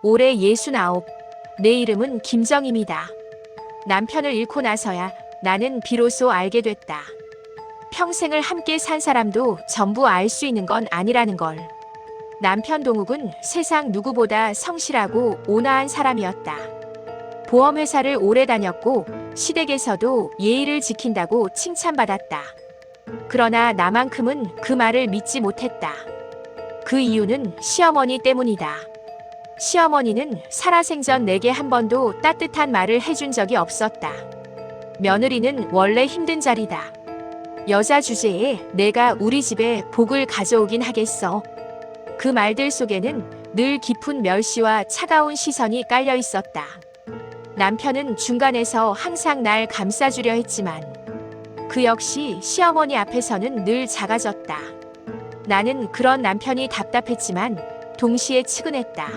올해 69. 내 이름은 김정임이다. 남편을 잃고 나서야 나는 비로소 알게 됐다. 평생을 함께 산 사람도 전부 알 수 있는 건 아니라는 걸. 남편 동욱은 세상 누구보다 성실하고 온화한 사람이었다. 보험회사를 오래 다녔고 시댁에서도 예의를 지킨다고 칭찬받았다. 그러나 나만큼은 그 말을 믿지 못했다. 그 이유는 시어머니 때문이다. 시어머니는 살아생전 내게 한 번도 따뜻한 말을 해준 적이 없었다. 며느리는 원래 힘든 자리다. 여자 주제에 내가 우리 집에 복을 가져오긴 하겠어. 그 말들 속에는 늘 깊은 멸시와 차가운 시선이 깔려 있었다. 남편은 중간에서 항상 날 감싸주려 했지만 그 역시 시어머니 앞에서는 늘 작아졌다. 나는 그런 남편이 답답했지만 동시에 측은했다.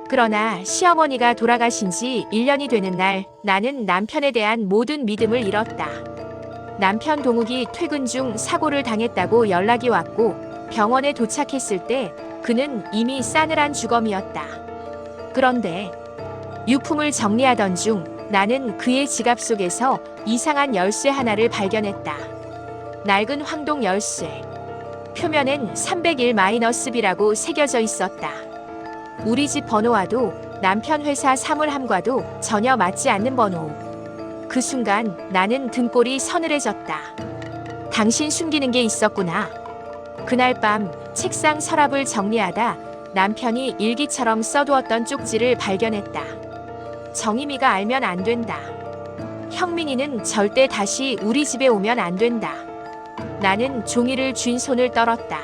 그러나 시어머니가 돌아가신 지 1년이 되는 날 나는 남편에 대한 모든 믿음을 잃었다. 남편 동욱이 퇴근 중 사고를 당했다고 연락이 왔고 병원에 도착했을 때 그는 이미 싸늘한 주검이었다. 그런데 유품을 정리하던 중 나는 그의 지갑 속에서 이상한 열쇠 하나를 발견했다. 낡은 황동 열쇠. 표면엔 301-B라고 새겨져 있었다. 우리 집 번호와도 남편 회사 사물함과도 전혀 맞지 않는 번호. 그 순간 나는 등골이 서늘해졌다. 당신 숨기는 게 있었구나. 그날 밤 책상 서랍을 정리하다 남편이 일기처럼 써두었던 쪽지를 발견했다. 정임이가 알면 안 된다. 형민이는 절대 다시 우리 집에 오면 안 된다. 나는 종이를 쥔 손을 떨었다.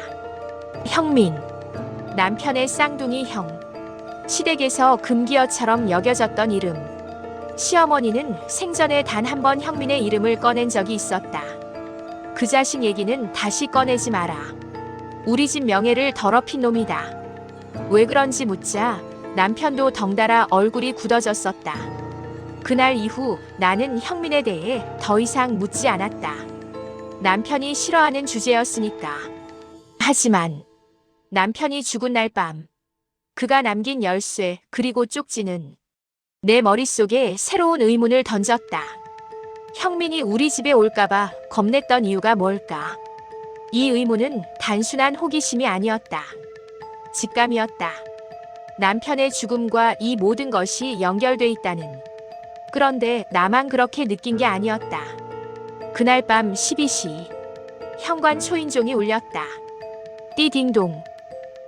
형민. 남편의 쌍둥이 형. 시댁에서 금기어처럼 여겨졌던 이름. 시어머니는 생전에 단 한 번 형민의 이름을 꺼낸 적이 있었다. 그 자식 얘기는 다시 꺼내지 마라. 우리 집 명예를 더럽힌 놈이다. 왜 그런지 묻자 남편도 덩달아 얼굴이 굳어졌었다. 그날 이후 나는 형민에 대해 더 이상 묻지 않았다. 남편이 싫어하는 주제였으니까. 하지만 남편이 죽은 날 밤 그가 남긴 열쇠 그리고 쪽지는 내 머릿속에 새로운 의문을 던졌다. 형민이 우리 집에 올까봐 겁냈던 이유가 뭘까? 이 의문은 단순한 호기심이 아니었다. 직감이었다. 남편의 죽음과 이 모든 것이 연결돼 있다는. 그런데 나만 그렇게 느낀 게 아니었다. 그날 밤 12시 현관 초인종이 울렸다. 띠딩동.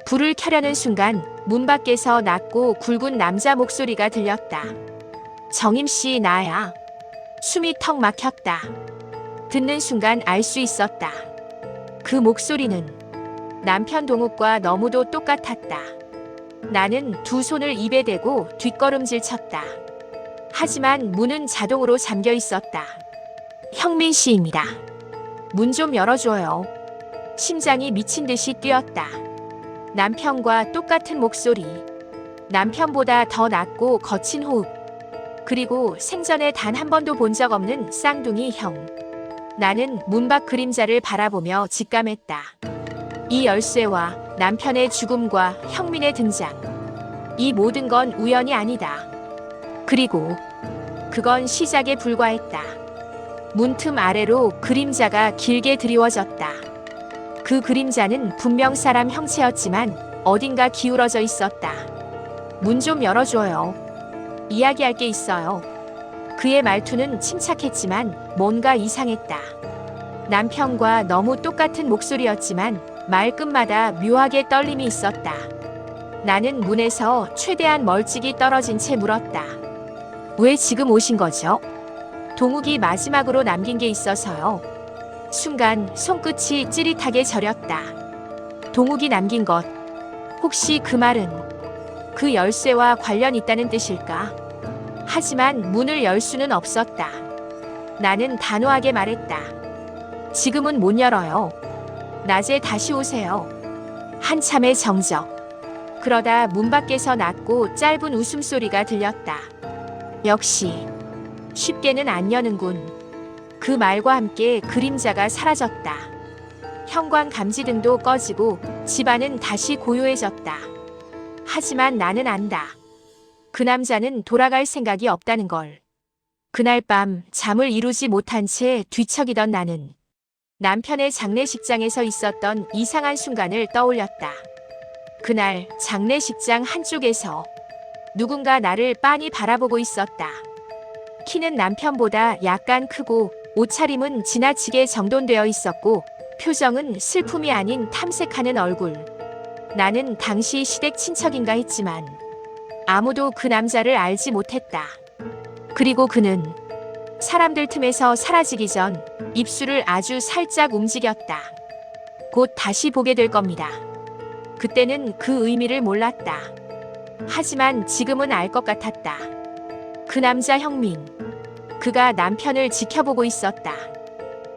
불을 켜려는 순간 문 밖에서 낮고 굵은 남자 목소리가 들렸다. 정임씨 나야. 숨이 턱 막혔다. 듣는 순간 알 수 있었다. 그 목소리는 남편 동욱과 너무도 똑같았다. 나는 두 손을 입에 대고 뒷걸음질 쳤다. 하지만 문은 자동으로 잠겨 있었다. 형민 씨입니다. 문 좀 열어줘요. 심장이 미친 듯이 뛰었다. 남편과 똑같은 목소리. 남편보다 더 낮고 거친 호흡. 그리고 생전에 단 한 번도 본 적 없는 쌍둥이 형. 나는 문 밖 그림자를 바라보며 직감했다. 이 열쇠와 남편의 죽음과 형민의 등장. 이 모든 건 우연이 아니다. 그리고 그건 시작에 불과했다. 문틈 아래로 그림자가 길게 드리워졌다. 그 그림자는 분명 사람 형체였지만 어딘가 기울어져 있었다. 문 좀 열어줘요. 이야기할 게 있어요. 그의 말투는 침착했지만 뭔가 이상했다. 남편과 너무 똑같은 목소리였지만 말끝마다 묘하게 떨림이 있었다. 나는 문에서 최대한 멀찍이 떨어진 채 물었다. 왜 지금 오신 거죠? 동욱이 마지막으로 남긴 게 있어서요. 순간 손끝이 찌릿하게 저렸다. 동욱이 남긴 것. 혹시 그 말은 그 열쇠와 관련 있다는 뜻일까? 하지만 문을 열 수는 없었다. 나는 단호하게 말했다. 지금은 못 열어요. 낮에 다시 오세요. 한참의 정적. 그러다 문 밖에서 낮고 짧은 웃음소리가 들렸다. 역시 쉽게는 안 여는군. 그 말과 함께 그림자가 사라졌다. 현관 감지등도 꺼지고 집안은 다시 고요해졌다. 하지만 나는 안다. 그 남자는 돌아갈 생각이 없다는 걸. 그날 밤 잠을 이루지 못한 채 뒤척이던 나는 남편의 장례식장에서 있었던 이상한 순간을 떠올렸다. 그날 장례식장 한쪽에서 누군가 나를 빤히 바라보고 있었다. 키는 남편보다 약간 크고 옷차림은 지나치게 정돈되어 있었고 표정은 슬픔이 아닌 탐색하는 얼굴. 나는 당시 시댁 친척인가 했지만 아무도 그 남자를 알지 못했다. 그리고 그는 사람들 틈에서 사라지기 전 입술을 아주 살짝 움직였다. 곧 다시 보게 될 겁니다. 그때는 그 의미를 몰랐다. 하지만 지금은 알 것 같았다. 그 남자 형민. 그가 남편을 지켜보고 있었다.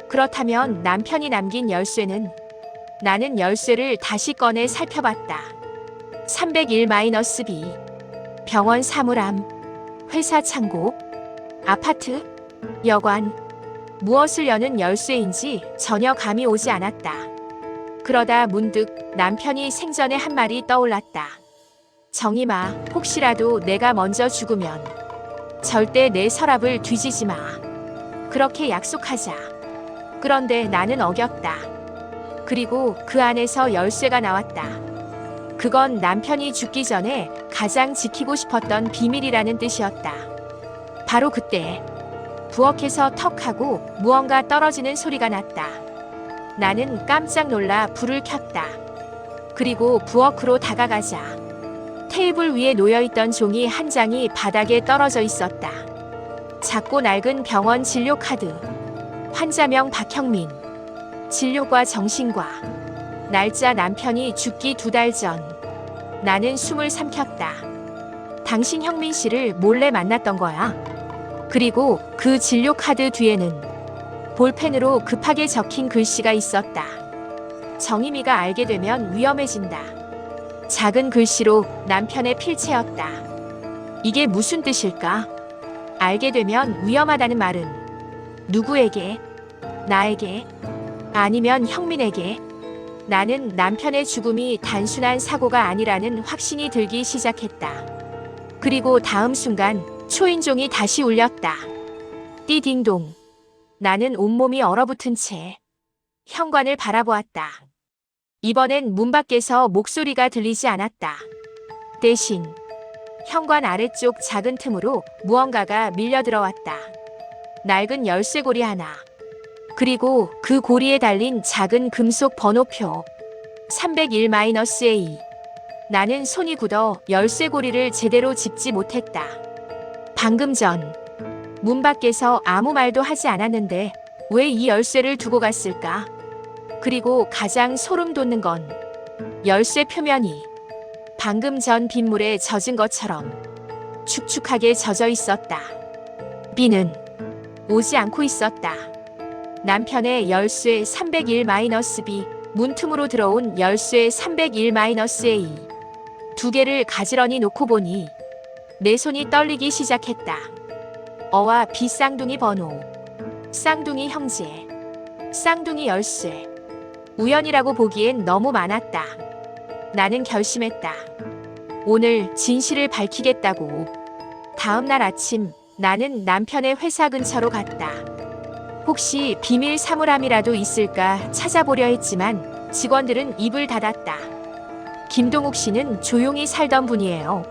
그렇다면 남편이 남긴 열쇠는? 나는 열쇠를 다시 꺼내 살펴봤다. 301-B. 병원 사물함. 회사 창고. 아파트. 여관. 무엇을 여는 열쇠인지 전혀 감이 오지 않았다. 그러다 문득 남편이 생전에 한 말이 떠올랐다. 정임아, 혹시라도 내가 먼저 죽으면 절대 내 서랍을 뒤지지 마. 그렇게 약속하자. 그런데 나는 어겼다. 그리고 그 안에서 열쇠가 나왔다. 그건 남편이 죽기 전에 가장 지키고 싶었던 비밀이라는 뜻이었다. 바로 그때 부엌에서 턱하고 무언가 떨어지는 소리가 났다. 나는 깜짝 놀라 불을 켰다. 그리고 부엌으로 다가가자 테이블 위에 놓여있던 종이 한 장이 바닥에 떨어져 있었다. 작고 낡은 병원 진료 카드. 환자명 박형민. 진료과 정신과. 날짜 남편이 죽기 2달 전. 나는 숨을 삼켰다. 당신 형민 씨를 몰래 만났던 거야. 그리고 그 진료 카드 뒤에는 볼펜으로 급하게 적힌 글씨가 있었다. 정임이가 알게 되면 위험해진다. 작은 글씨로 남편의 필체였다. 이게 무슨 뜻일까? 알게 되면 위험하다는 말은 누구에게? 나에게? 아니면 형민에게? 나는 남편의 죽음이 단순한 사고가 아니라는 확신이 들기 시작했다. 그리고 다음 순간 초인종이 다시 울렸다. 띠딩동. 나는 온몸이 얼어붙은 채 현관을 바라보았다. 이번엔 문 밖에서 목소리가 들리지 않았다. 대신 현관 아래쪽 작은 틈으로 무언가가 밀려 들어왔다. 낡은 열쇠고리 하나. 그리고 그 고리에 달린 작은 금속 번호표. 301-A. 나는 손이 굳어 열쇠고리를 제대로 짚지 못했다. 방금 전 문 밖에서 아무 말도 하지 않았는데 왜 이 열쇠를 두고 갔을까? 그리고 가장 소름 돋는 건 열쇠 표면이 방금 전 빗물에 젖은 것처럼 축축하게 젖어 있었다. 비는 오지 않고 있었다. 남편의 열쇠 301-B, 문틈으로 들어온 열쇠 301-A. 두 개를 가지런히 놓고 보니 내 손이 떨리기 시작했다. 어와 비 쌍둥이 번호, 쌍둥이 형제, 쌍둥이 열쇠. 우연이라고 보기엔 너무 많았다. 나는 결심했다. 오늘 진실을 밝히겠다고. 다음 날 아침 나는 남편의 회사 근처로 갔다. 혹시 비밀 사물함이라도 있을까 찾아보려 했지만 직원들은 입을 닫았다. 김동욱 씨는 조용히 살던 분이에요.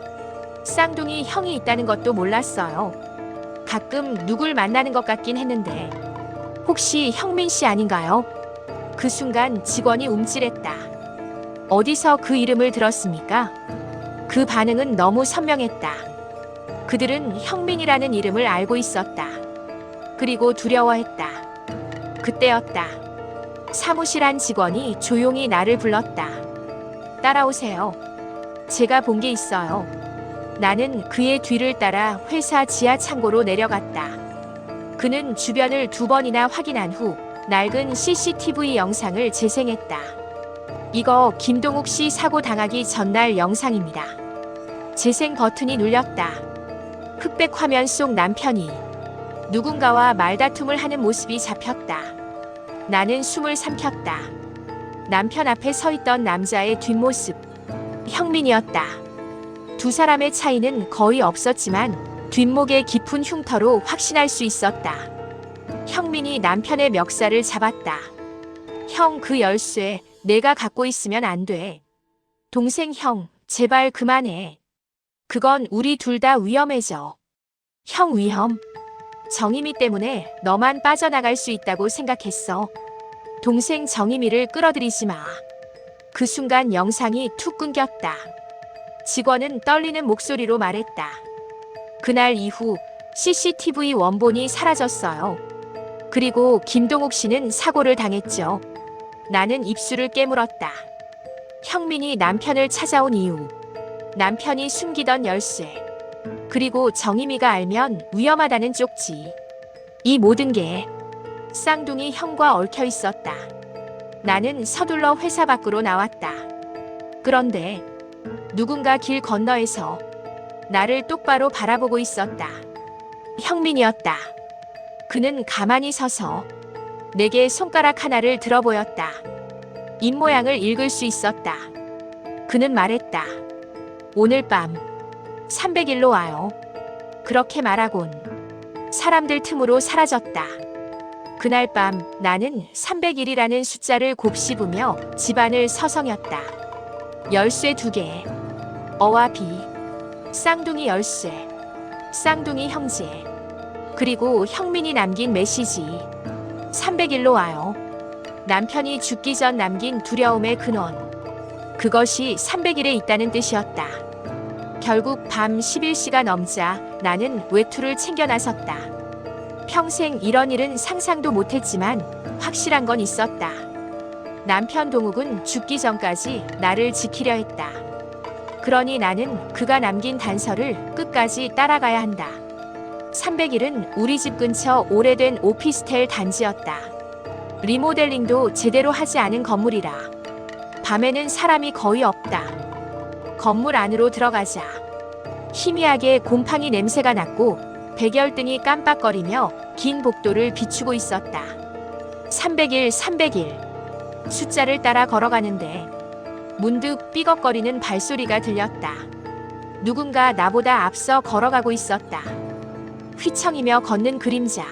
쌍둥이 형이 있다는 것도 몰랐어요. 가끔 누굴 만나는 것 같긴 했는데 혹시 형민 씨 아닌가요? 그 순간 직원이 움찔했다. 어디서 그 이름을 들었습니까? 그 반응은 너무 선명했다. 그들은 형민이라는 이름을 알고 있었다. 그리고 두려워했다. 그때였다. 사무실 한 직원이 조용히 나를 불렀다. 따라오세요. 제가 본 게 있어요. 나는 그의 뒤를 따라 회사 지하 창고로 내려갔다. 그는 주변을 2번이나 확인한 후 낡은 CCTV 영상을 재생했다. 이거 김동욱 씨 사고 당하기 전날 영상입니다. 재생 버튼이 눌렸다. 흑백 화면 속 남편이 누군가와 말다툼을 하는 모습이 잡혔다. 나는 숨을 삼켰다. 남편 앞에 서 있던 남자의 뒷모습. 형민이었다. 두 사람의 차이는 거의 없었지만 뒷목의 깊은 흉터로 확신할 수 있었다. 형민이 남편의 멱살을 잡았다. 형, 그 열쇠 내가 갖고 있으면 안 돼. 동생 형, 제발 그만해. 그건 우리 둘 다 위험해져. 형, 위험? 정희미 때문에 너만 빠져나갈 수 있다고 생각했어. 동생 정희미를 끌어들이지 마. 그 순간 영상이 툭 끊겼다. 직원은 떨리는 목소리로 말했다. 그날 이후 CCTV 원본이 사라졌어요. 그리고 김동욱 씨는 사고를 당했죠. 나는 입술을 깨물었다. 형민이 남편을 찾아온 이유, 남편이 숨기던 열쇠, 그리고 정희미가 알면 위험하다는 쪽지. 이 모든 게 쌍둥이 형과 얽혀 있었다. 나는 서둘러 회사 밖으로 나왔다. 그런데 누군가 길 건너에서 나를 똑바로 바라보고 있었다. 형민이었다. 그는 가만히 서서 내게 손가락 하나를 들어 보였다. 입모양을 읽을 수 있었다. 그는 말했다. 오늘 밤 300일로 와요. 그렇게 말하곤 사람들 틈으로 사라졌다. 그날 밤 나는 300일이라는 숫자를 곱씹으며 집안을 서성였다. 열쇠 2개, 어와 비, 쌍둥이 열쇠, 쌍둥이 형제, 그리고 형민이 남긴 메시지. 300일로 와요. 남편이 죽기 전 남긴 두려움의 근원. 그것이 300일에 있다는 뜻이었다. 결국 밤 11시가 넘자 나는 외투를 챙겨 나섰다. 평생 이런 일은 상상도 못했지만 확실한 건 있었다. 남편 동욱은 죽기 전까지 나를 지키려 했다. 그러니 나는 그가 남긴 단서를 끝까지 따라가야 한다. 300일은 우리 집 근처 오래된 오피스텔 단지였다. 리모델링도 제대로 하지 않은 건물이라 밤에는 사람이 거의 없다. 건물 안으로 들어가자 희미하게 곰팡이 냄새가 났고 백열등이 깜빡거리며 긴 복도를 비추고 있었다. 300일, 300일. 숫자를 따라 걸어가는데 문득 삐걱거리는 발소리가 들렸다. 누군가 나보다 앞서 걸어가고 있었다. 휘청이며 걷는 그림자.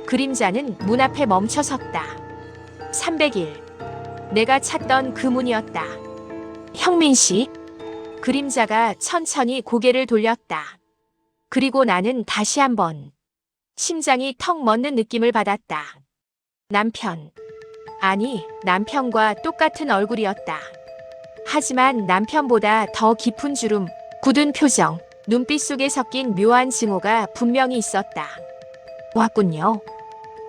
그림자는 문 앞에 멈춰 섰다. 300일. 내가 찾던 그 문이었다. 형민 씨? 그림자가 천천히 고개를 돌렸다. 그리고 나는 다시 한번 심장이 턱 멎는 느낌을 받았다. 남편. 아니, 남편과 똑같은 얼굴이었다. 하지만 남편보다 더 깊은 주름, 굳은 표정, 눈빛 속에 섞인 묘한 증오가 분명히 있었다. 왔군요.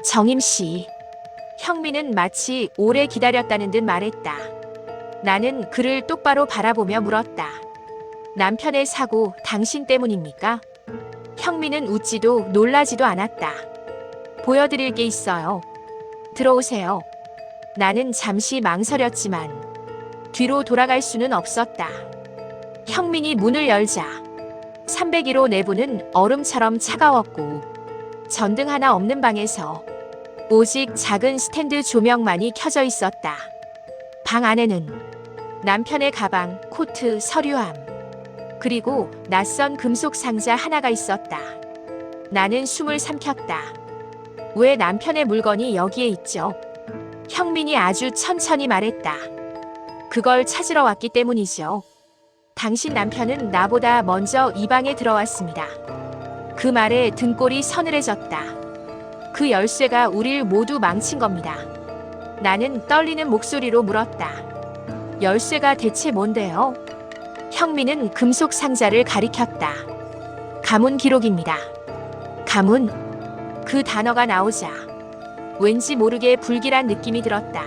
정임 씨. 형민은 마치 오래 기다렸다는 듯 말했다. 나는 그를 똑바로 바라보며 물었다. 남편의 사고 당신 때문입니까? 형민은 웃지도 놀라지도 않았다. 보여드릴 게 있어요. 들어오세요. 나는 잠시 망설였지만 뒤로 돌아갈 수는 없었다. 형민이 문을 열자 301호 내부는 얼음처럼 차가웠고 전등 하나 없는 방에서 오직 작은 스탠드 조명만이 켜져 있었다. 방 안에는 남편의 가방, 코트, 서류함, 그리고 낯선 금속 상자 하나가 있었다. 나는 숨을 삼켰다. 왜 남편의 물건이 여기에 있죠? 형민이 아주 천천히 말했다. 그걸 찾으러 왔기 때문이죠. 당신 남편은 나보다 먼저 이 방에 들어왔습니다. 그 말에 등골이 서늘해졌다. 그 열쇠가 우릴 모두 망친 겁니다. 나는 떨리는 목소리로 물었다. 열쇠가 대체 뭔데요? 형민은 금속 상자를 가리켰다. 가문 기록입니다. 가문? 그 단어가 나오자 왠지 모르게 불길한 느낌이 들었다.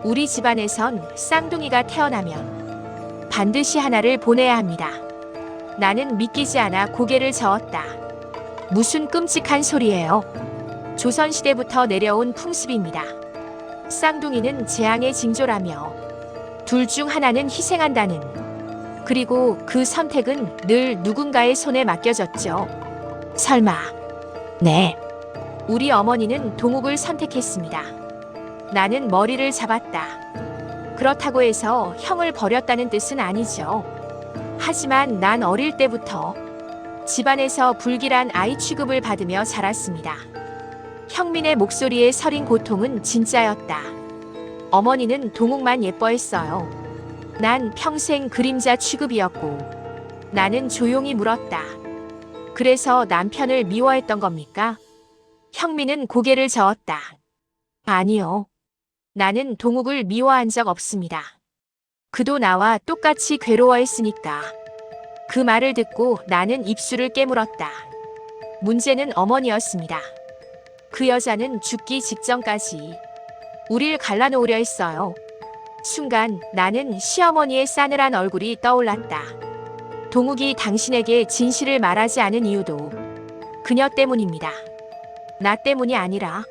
우리 집안에선 쌍둥이가 태어나면 반드시 하나를 보내야 합니다. 나는 믿기지 않아 고개를 저었다. 무슨 끔찍한 소리예요? 조선시대부터 내려온 풍습입니다. 쌍둥이는 재앙의 징조라며 둘 중 하나는 희생한다는, 그리고 그 선택은 늘 누군가의 손에 맡겨졌죠. 설마. 네. 우리 어머니는 동욱을 선택했습니다. 나는 머리를 잡았다. 그렇다고 해서 형을 버렸다는 뜻은 아니죠. 하지만 난 어릴 때부터 집안에서 불길한 아이 취급을 받으며 자랐습니다. 형민의 목소리에 서린 고통은 진짜였다. 어머니는 동욱만 예뻐했어요. 난 평생 그림자 취급이었고 나는 조용히 물었다. 그래서 남편을 미워했던 겁니까? 형민은 고개를 저었다. 아니요. 나는 동욱을 미워한 적 없습니다. 그도 나와 똑같이 괴로워했으니까. 그 말을 듣고 나는 입술을 깨물었다. 문제는 어머니였습니다. 그 여자는 죽기 직전까지 우릴 갈라놓으려 했어요. 순간 나는 시어머니의 싸늘한 얼굴이 떠올랐다. 동욱이 당신에게 진실을 말하지 않은 이유도 그녀 때문입니다. 나 때문이 아니라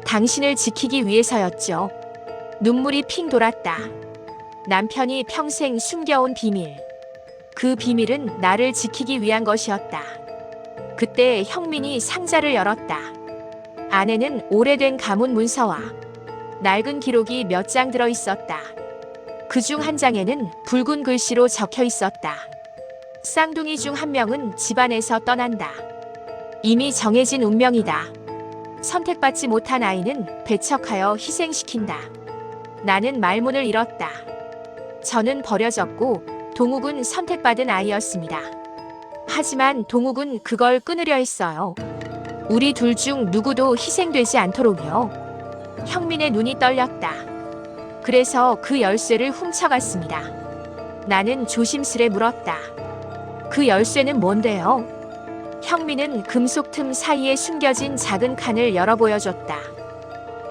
당신을 지키기 위해서였죠. 눈물이 핑 돌았다. 남편이 평생 숨겨온 비밀. 그 비밀은 나를 지키기 위한 것이었다. 그때 형민이 상자를 열었다. 안에는 오래된 가문 문서와 낡은 기록이 몇 장 들어 있었다. 그 중 한 장에는 붉은 글씨로 적혀 있었다. 쌍둥이 중 한 명은 집안에서 떠난다. 이미 정해진 운명이다. 선택받지 못한 아이는 배척하여 희생시킨다. 나는 말문을 잃었다. 저는 버려졌고 동욱은 선택받은 아이였습니다. 하지만 동욱은 그걸 끊으려 했어요. 우리 둘 중 누구도 희생되지 않도록요. 형민의 눈이 떨렸다. 그래서 그 열쇠를 훔쳐갔습니다. 나는 조심스레 물었다. 그 열쇠는 뭔데요? 형민은 금속 틈 사이에 숨겨진 작은 칸을 열어 보여줬다.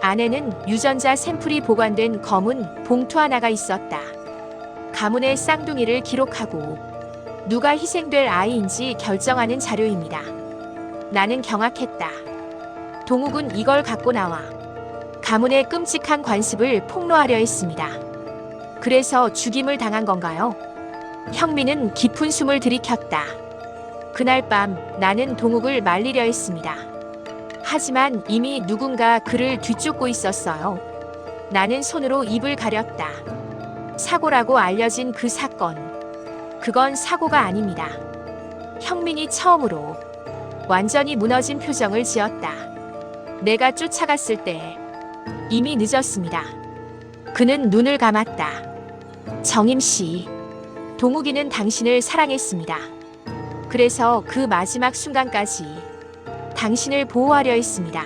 안에는 유전자 샘플이 보관된 검은 봉투 하나가 있었다. 가문의 쌍둥이를 기록하고 누가 희생될 아이인지 결정하는 자료입니다. 나는 경악했다. 동욱은 이걸 갖고 나와 가문의 끔찍한 관습을 폭로하려 했습니다. 그래서 죽임을 당한 건가요? 형민은 깊은 숨을 들이켰다. 그날 밤 나는 동욱을 말리려 했습니다. 하지만 이미 누군가 그를 뒤쫓고 있었어요. 나는 손으로 입을 가렸다. 사고라고 알려진 그 사건. 그건 사고가 아닙니다. 형민이 처음으로 완전히 무너진 표정을 지었다. 내가 쫓아갔을 때 이미 늦었습니다. 그는 눈을 감았다. 정임 씨, 동욱이는 당신을 사랑했습니다. 그래서 그 마지막 순간까지 당신을 보호하려 했습니다.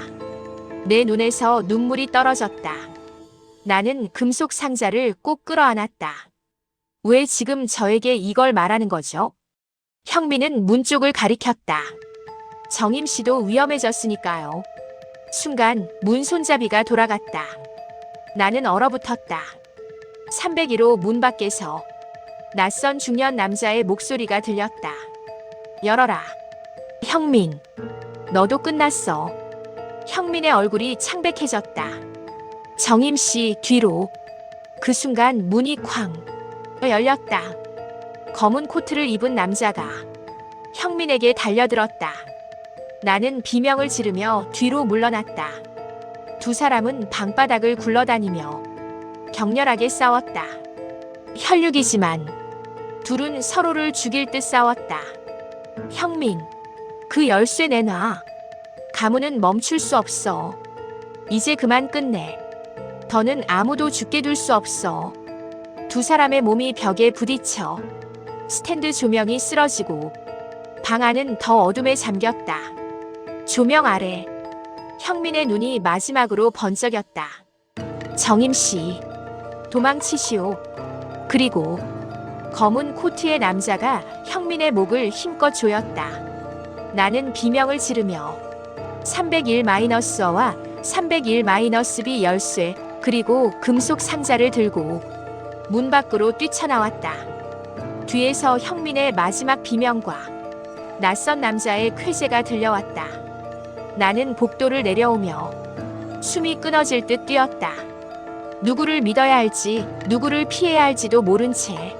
내 눈에서 눈물이 떨어졌다. 나는 금속 상자를 꼭 끌어안았다. 왜 지금 저에게 이걸 말하는 거죠? 형민은 문 쪽을 가리켰다. 정임 씨도 위험해졌으니까요. 순간 문 손잡이가 돌아갔다. 나는 얼어붙었다. 301호 문 밖에서 낯선 중년 남자의 목소리가 들렸다. 열어라. 형민, 너도 끝났어. 형민의 얼굴이 창백해졌다. 정임 씨 뒤로. 그 순간 문이 쾅 열렸다. 검은 코트를 입은 남자가 형민에게 달려들었다. 나는 비명을 지르며 뒤로 물러났다. 두 사람은 방바닥을 굴러다니며 격렬하게 싸웠다. 혈육이지만 둘은 서로를 죽일 듯 싸웠다. 형민, 그 열쇠 내놔. 가문은 멈출 수 없어. 이제 그만 끝내. 더는 아무도 죽게 둘 수 없어. 두 사람의 몸이 벽에 부딪혀 스탠드 조명이 쓰러지고 방 안은 더 어둠에 잠겼다. 조명 아래 형민의 눈이 마지막으로 번쩍였다. 정임 씨, 도망치시오. 그리고 검은 코트의 남자가 형민의 목을 힘껏 조였다. 나는 비명을 지르며 301-와 301-B 열쇠 그리고 금속 상자를 들고 문 밖으로 뛰쳐나왔다. 뒤에서 형민의 마지막 비명과 낯선 남자의 쾌재가 들려왔다. 나는 복도를 내려오며 숨이 끊어질 듯 뛰었다. 누구를 믿어야 할지 누구를 피해야 할지도 모른 채.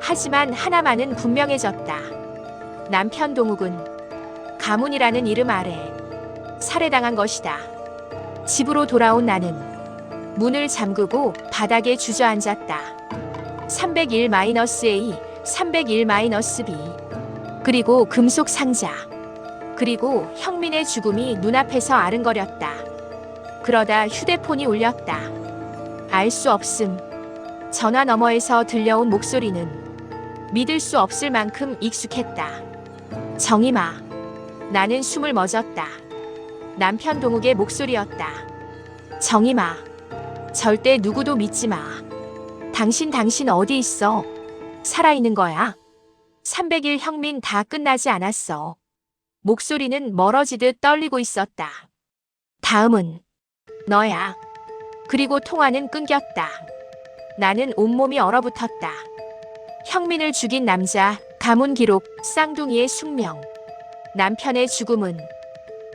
하지만 하나만은 분명해졌다. 남편 동욱은 가문이라는 이름 아래 살해당한 것이다. 집으로 돌아온 나는 문을 잠그고 바닥에 주저앉았다. 301-A, 301-B. 그리고 금속 상자. 그리고 형민의 죽음이 눈앞에서 아른거렸다. 그러다 휴대폰이 울렸다. 알 수 없음. 전화 너머에서 들려온 목소리는 믿을 수 없을 만큼 익숙했다. 정임아. 나는 숨을 멎었다. 남편 동욱의 목소리였다. 정임아. 절대 누구도 믿지 마. 당신 어디 있어? 살아있는 거야? 300일 형민 다 끝나지 않았어. 목소리는 멀어지듯 떨리고 있었다. 다음은 너야. 그리고 통화는 끊겼다. 나는 온몸이 얼어붙었다. 형민을 죽인 남자, 가문 기록, 쌍둥이의 숙명. 남편의 죽음은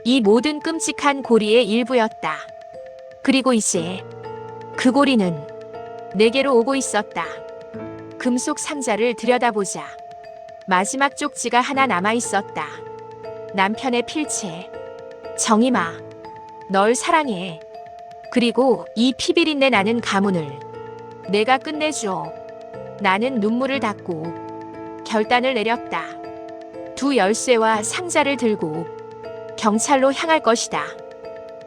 이 모든 끔찍한 고리의 일부였다. 그리고 이제 그 고리는 내게로 오고 있었다. 금속 상자를 들여다보자. 마지막 쪽지가 하나 남아 있었다. 남편의 필체. 정임아, 널 사랑해. 그리고 이 피비린내 나는 가문을 내가 끝내줘. 나는 눈물을 닦고 결단을 내렸다. 두 열쇠와 상자를 들고 경찰로 향할 것이다.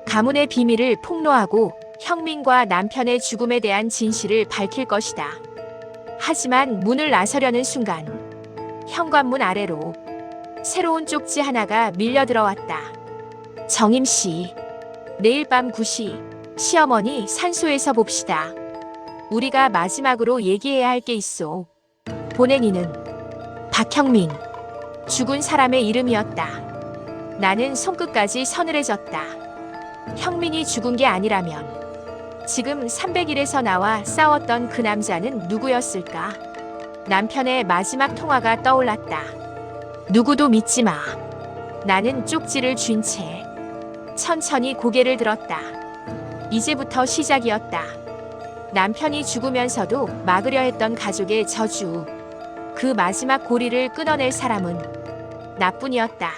가문의 비밀을 폭로하고 형민과 남편의 죽음에 대한 진실을 밝힐 것이다. 하지만 문을 나서려는 순간 현관문 아래로 새로운 쪽지 하나가 밀려 들어왔다. 정임 씨, 내일 밤 9시 시어머니 산소에서 봅시다. 우리가 마지막으로 얘기해야 할 게 있어. 보내니는 박형민. 죽은 사람의 이름이었다. 나는 손끝까지 서늘해졌다. 형민이 죽은 게 아니라면 지금 300일에서 나와 싸웠던 그 남자는 누구였을까? 남편의 마지막 통화가 떠올랐다. 누구도 믿지 마. 나는 쪽지를 쥔 채 천천히 고개를 들었다. 이제부터 시작이었다. 남편이 죽으면서도 막으려 했던 가족의 저주. 그 마지막 고리를 끊어낼 사람은 나뿐이었다.